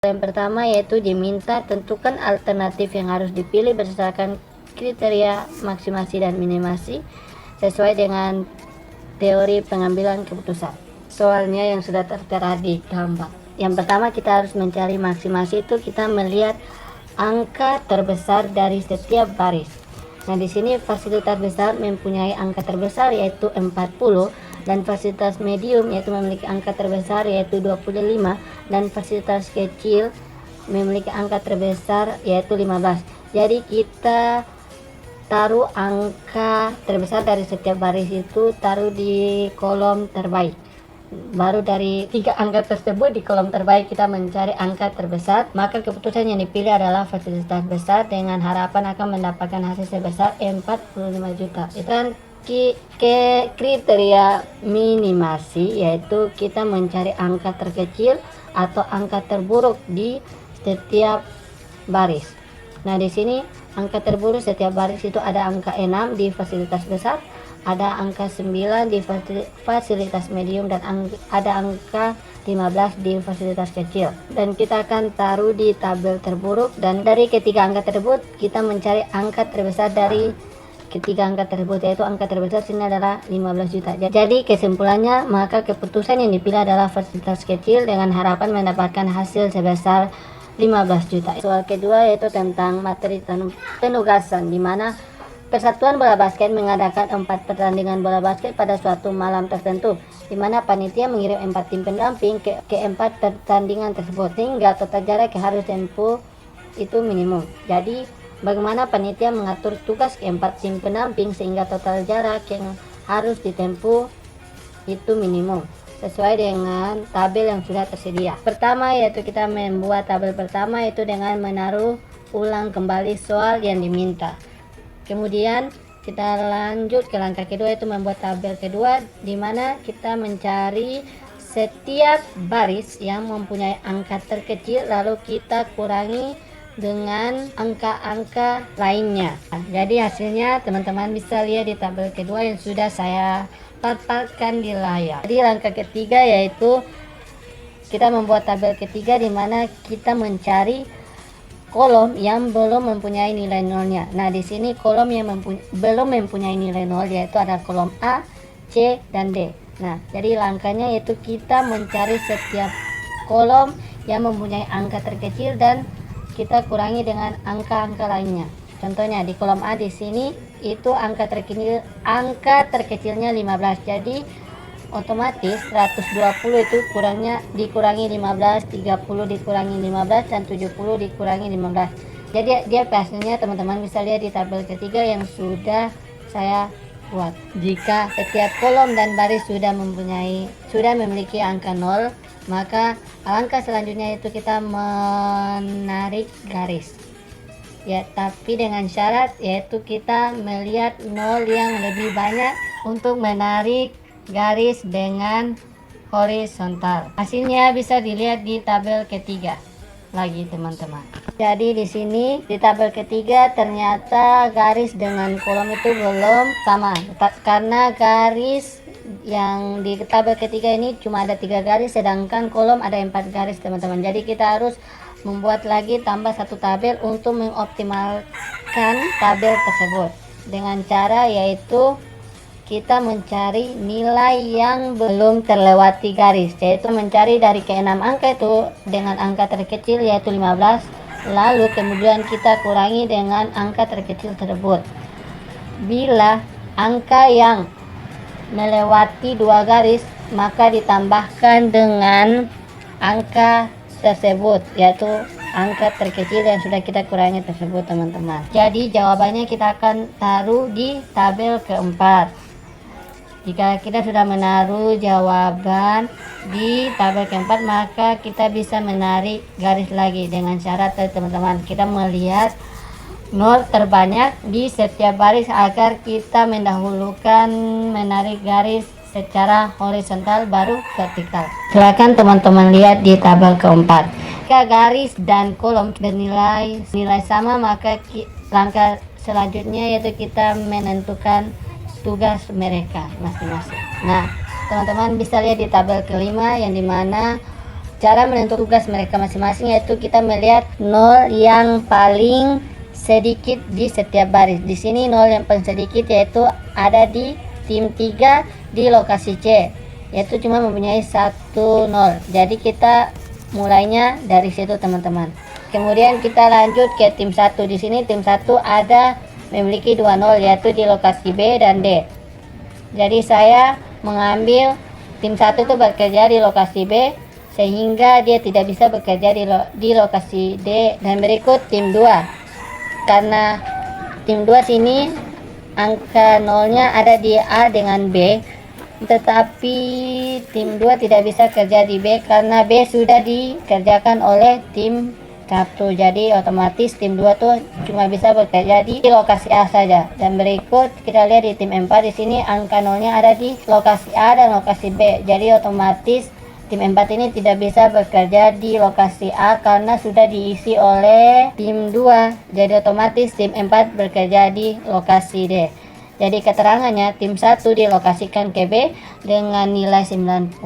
Yang pertama yaitu diminta tentukan alternatif yang harus dipilih berdasarkan kriteria maksimasi dan minimasi sesuai dengan teori pengambilan keputusan. Soalnya yang sudah tertera di gambar. Yang pertama kita harus mencari maksimasi, itu kita melihat angka terbesar dari setiap baris. Nah, di sini fasilitas besar mempunyai angka terbesar yaitu 40, dan fasilitas medium yaitu memiliki angka terbesar yaitu 25, dan fasilitas kecil memiliki angka terbesar yaitu 15. Jadi kita taruh angka terbesar dari setiap baris itu taruh di kolom terbaik. Baru dari 3 angka tersebut di kolom terbaik kita mencari angka terbesar, maka keputusan yang dipilih adalah fasilitas besar dengan harapan akan mendapatkan hasil sebesar 45 juta. Itu kan kriteria minimasi, yaitu kita mencari angka terkecil atau angka terburuk di setiap baris. Nah, di sini angka terburuk setiap baris itu ada angka 6 di fasilitas besar, ada angka 9 di fasilitas medium, dan ada angka 15 di fasilitas kecil. Dan kita akan taruh di tabel terburuk, dan dari ketiga angka tersebut kita mencari angka terbesar dari ketiga angka tersebut, yaitu angka terbesar sini adalah 15 juta. Jadi kesimpulannya, maka keputusan yang dipilih adalah fasilitas kecil dengan harapan mendapatkan hasil sebesar 15 juta. Soal kedua yaitu tentang materi penugasan, di mana Persatuan Bola Basket mengadakan 4 pertandingan bola basket pada suatu malam tertentu, di mana panitia mengirim 4 tim pendamping ke 4 pertandingan tersebut, sehingga total jarak yang harus ditempuh itu minimum. Jadi bagaimana panitia mengatur tugas ke 4 tim pendamping sehingga total jarak yang harus ditempuh itu minimum sesuai dengan tabel yang sudah tersedia. Pertama yaitu kita membuat tabel pertama, yaitu dengan menaruh ulang kembali soal yang diminta. Kemudian kita lanjut ke langkah kedua, yaitu membuat tabel kedua, di mana kita mencari setiap baris yang mempunyai angka terkecil lalu kita kurangi dengan angka-angka lainnya. Jadi hasilnya teman-teman bisa lihat di tabel kedua yang sudah saya paparkan di layar. Jadi langkah ketiga yaitu kita membuat tabel ketiga, di mana kita mencari kolom yang belum mempunyai nilai nolnya. Nah, di sini kolom yang belum mempunyai nilai nol yaitu ada kolom A, C, dan D. Nah, jadi langkahnya yaitu kita mencari setiap kolom yang mempunyai angka terkecil dan kita kurangi dengan angka-angka lainnya. Contohnya di kolom A di sini itu angka terkecilnya 15. Jadi otomatis 120 itu dikurangi 15, 30 dikurangi 15, dan 70 dikurangi 15. Jadi dia hasilnya teman-teman bisa lihat di tabel ketiga yang sudah saya buat. Jika setiap kolom dan baris sudah memiliki angka 0, maka langkah selanjutnya itu kita menarik garis. Ya, tapi dengan syarat yaitu kita melihat 0 yang lebih banyak untuk menarik garis dengan horizontal. Hasilnya bisa dilihat di tabel ketiga lagi teman-teman. Jadi di sini di tabel ketiga ternyata garis dengan kolom itu belum sama, karena garis yang di tabel ketiga ini cuma ada 3 garis, sedangkan kolom ada 4 garis teman-teman. Jadi kita harus membuat lagi tambah 1 tabel untuk mengoptimalkan tabel tersebut dengan cara yaitu kita mencari nilai yang belum terlewati garis, yaitu mencari dari ke-6 angka itu dengan angka terkecil yaitu 15, lalu kemudian kita kurangi dengan angka terkecil tersebut. Bila angka yang melewati 2 garis, maka ditambahkan dengan angka tersebut, yaitu angka terkecil yang sudah kita kurangi tersebut teman-teman. Jadi jawabannya kita akan taruh di tabel keempat. Jika kita sudah menaruh jawaban di tabel keempat, maka kita bisa menarik garis lagi dengan syarat teman-teman kita melihat 0 terbanyak di setiap baris agar kita mendahulukan menarik garis secara horizontal baru vertikal. Silakan teman-teman lihat di tabel keempat. Jika garis dan kolom bernilai sama, maka langkah selanjutnya yaitu kita menentukan tugas mereka masing-masing. Nah, teman-teman bisa lihat di tabel kelima yang dimana cara menentukan tugas mereka masing-masing, yaitu kita melihat nol yang paling sedikit di setiap baris. Di sini nol yang paling sedikit yaitu ada di tim 3 di lokasi C, yaitu cuma mempunyai 1 nol. Jadi kita mulainya dari situ teman-teman. Kemudian kita lanjut ke tim 1. Di sini tim 1 ada memiliki 2 nol, yaitu di lokasi B dan D. Jadi saya mengambil tim 1 itu bekerja di lokasi B, sehingga dia tidak bisa bekerja di lokasi D. Dan berikut tim 2. Karena tim 2 sini angka nolnya ada di A dengan B, tetapi tim 2 tidak bisa kerja di B karena B sudah dikerjakan oleh tim 1. Jadi otomatis tim 2 tuh cuma bisa bekerja di lokasi A saja. Dan berikut kita lihat di tim 4, di sini angka nolnya ada di lokasi A dan lokasi B. Jadi otomatis tim 4 ini tidak bisa bekerja di lokasi A karena sudah diisi oleh tim 2. Jadi otomatis tim 4 bekerja di lokasi D. Jadi keterangannya tim 1 dilokasikan ke B dengan nilai 90,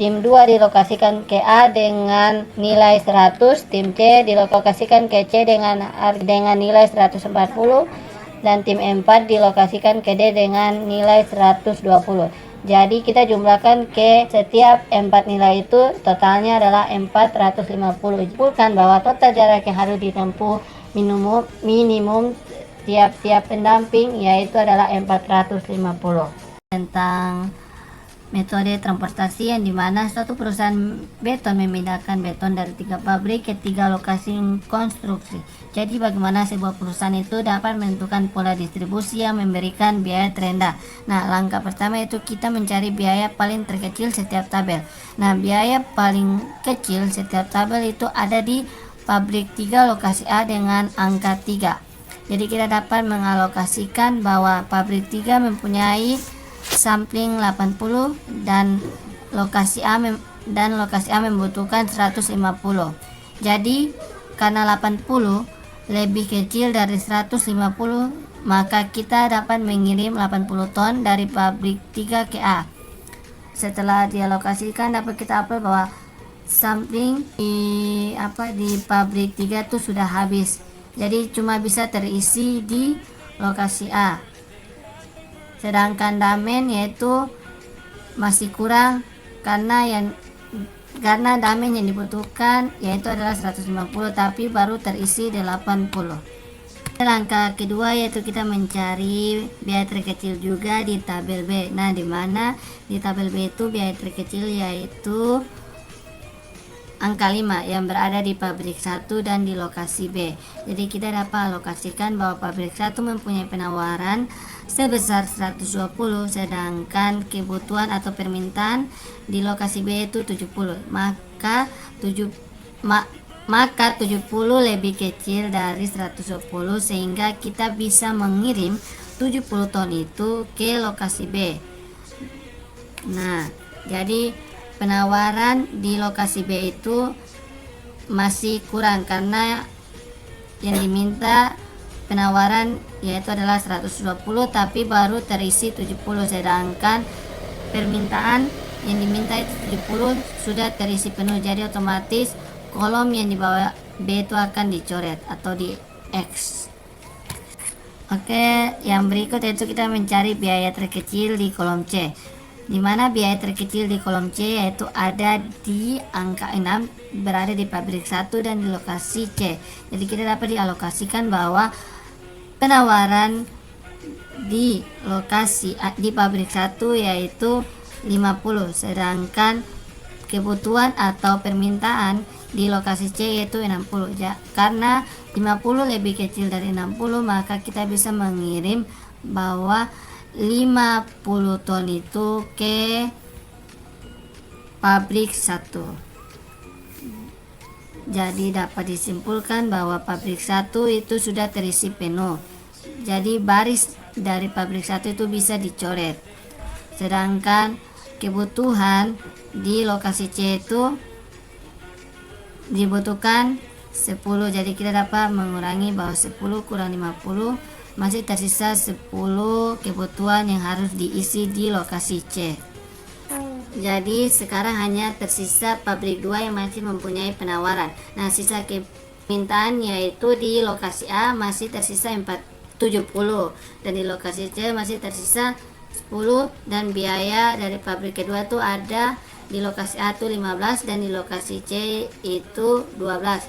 tim 2 dilokasikan ke A dengan nilai 100, tim C dilokasikan ke C dengan nilai 140, dan tim 4 dilokasikan ke D dengan nilai 120. Jadi kita jumlahkan ke setiap 4 nilai itu, totalnya adalah 450. Simpulkan bahwa total jarak yang harus ditempuh minimum tiap-tiap pendamping yaitu adalah 450. Tentang metode transportasi, yang dimana suatu perusahaan beton memindahkan beton dari 3 pabrik ke 3 lokasi konstruksi. Jadi bagaimana sebuah perusahaan itu dapat menentukan pola distribusi yang memberikan biaya terendah? Nah, langkah pertama itu kita mencari biaya paling terkecil setiap tabel. Nah, biaya paling kecil setiap tabel itu ada di pabrik 3 lokasi A dengan angka 3. Jadi kita dapat mengalokasikan bahwa pabrik 3 mempunyai sampling 80 dan lokasi A membutuhkan 150. Jadi karena 80 lebih kecil dari 150, maka kita dapat mengirim 80 ton dari pabrik 3 ke A. Setelah dialokasikan dapat kita upload bahwa sampling di pabrik 3 itu sudah habis. Jadi cuma bisa terisi di lokasi A. Sedangkan damen yaitu masih kurang karena damen yang dibutuhkan yaitu adalah 150, tapi baru terisi 80. Langkah kedua yaitu kita mencari biaya terkecil juga di tabel B. Nah, di mana di tabel B itu biaya terkecil yaitu angka 5 yang berada di pabrik 1 dan di lokasi B. Jadi kita dapat alokasikan bahwa pabrik 1 mempunyai penawaran sebesar 120, sedangkan kebutuhan atau permintaan di lokasi B itu 70. Maka 70 lebih kecil dari 120, sehingga kita bisa mengirim 70 ton itu ke lokasi B. Nah, jadi penawaran di lokasi B itu masih kurang karena yang diminta penawaran yaitu adalah 120, tapi baru terisi 70, sedangkan permintaan yang diminta itu 70 sudah terisi penuh. Jadi otomatis kolom yang di bawah B itu akan dicoret atau di X. Oke, yang berikut yaitu kita mencari biaya terkecil di kolom C, di mana biaya terkecil di kolom C yaitu ada di angka 6, berada di pabrik 1 dan di lokasi C. Jadi kita dapat dialokasikan bahwa penawaran di lokasi di pabrik 1 yaitu 50, sedangkan kebutuhan atau permintaan di lokasi C yaitu 60. Karena 50 lebih kecil dari 60, maka kita bisa mengirim bahwa 50 ton itu ke pabrik 1. Jadi dapat disimpulkan bahwa pabrik 1 itu sudah terisi penuh. Jadi baris dari pabrik 1 itu bisa dicoret. Sedangkan kebutuhan di lokasi C itu dibutuhkan 10. Jadi kita dapat mengurangi bahwa 10 kurang 50 masih tersisa 10 kebutuhan yang harus diisi di lokasi C. Jadi sekarang hanya tersisa pabrik 2 yang masih mempunyai penawaran. Nah, sisa permintaan yaitu di lokasi A masih tersisa 70 dan di lokasi C masih tersisa 10, dan biaya dari pabrik kedua tuh ada di lokasi A tuh 15 dan di lokasi C itu 12.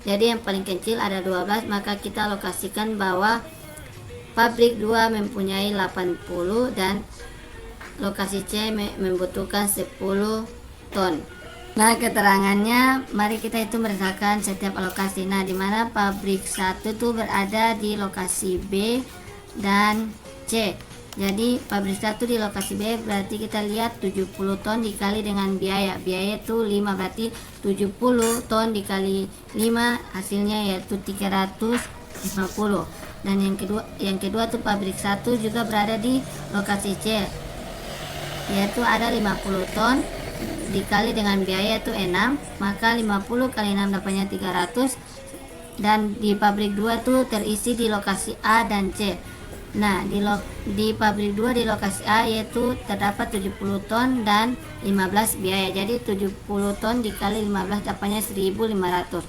Jadi yang paling kecil ada 12, maka kita lokasikan bahwa pabrik 2 mempunyai 80 dan lokasi C membutuhkan 10 ton. Nah, keterangannya mari kita itu berdasarkan setiap lokasi. Nah, di mana pabrik 1 tuh berada di lokasi B dan C. Jadi pabrik 1 di lokasi B berarti kita lihat 70 ton dikali dengan biaya. Biaya itu 5, berarti 70 ton dikali 5 hasilnya yaitu 350. Dan yang kedua tuh pabrik 1 juga berada di lokasi C, yaitu ada 50 ton dikali dengan biaya itu 6, maka 50 kali 6 dapatnya 300. Dan di pabrik 2 tuh terisi di lokasi A dan C. Nah, di pabrik 2 di lokasi A yaitu terdapat 70 ton dan 15 biaya. Jadi 70 ton dikali 15 dapatnya 1500.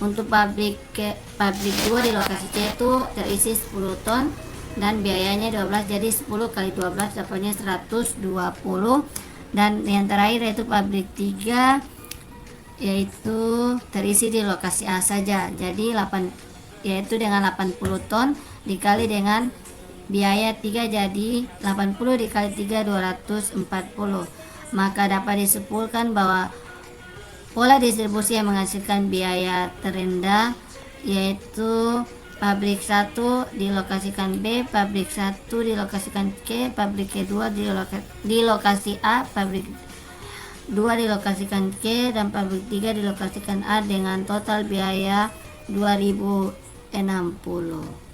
Untuk pabrik 2 di lokasi C itu terisi 10 ton dan biayanya 12, jadi 10 kali 12 dapatnya 120. Dan yang terakhir yaitu pabrik 3 yaitu terisi di lokasi A saja, jadi yaitu dengan 80 ton dikali dengan biaya 3, jadi 80 dikali 3 240. Maka dapat disimpulkan bahwa pola distribusi yang menghasilkan biaya terendah yaitu pabrik 1 dilokasikan B, pabrik 1 dilokasikan C, pabrik kedua di lokasi A, pabrik 2 dilokasikan C, dan pabrik 3 dilokasikan A dengan total biaya 2060.